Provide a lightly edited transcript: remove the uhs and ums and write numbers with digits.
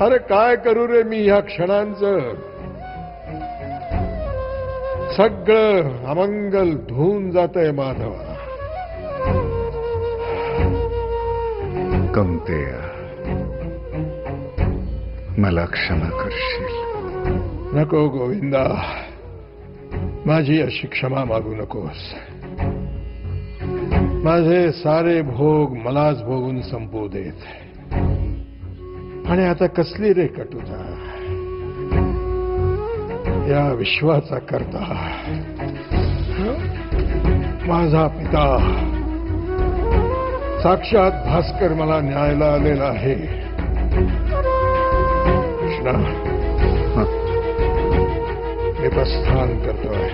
अरे काय करू रे मी ह्या क्षणांचं. सगळं अमंगल धुवून जातंय माधवा. कमतेया, मला क्षमा करशील? नको गोविंदा, माझी अशी क्षमा मागू नकोस. माझे सारे भोग मलाच भोगून संपू देत. आणि आता कसली रे कटुता. या विश्वाचा करता माझा पिता साक्षात भास्कर मला न्यायला आलेला आहे. कृष्णा, मी प्रस्थान करतोय.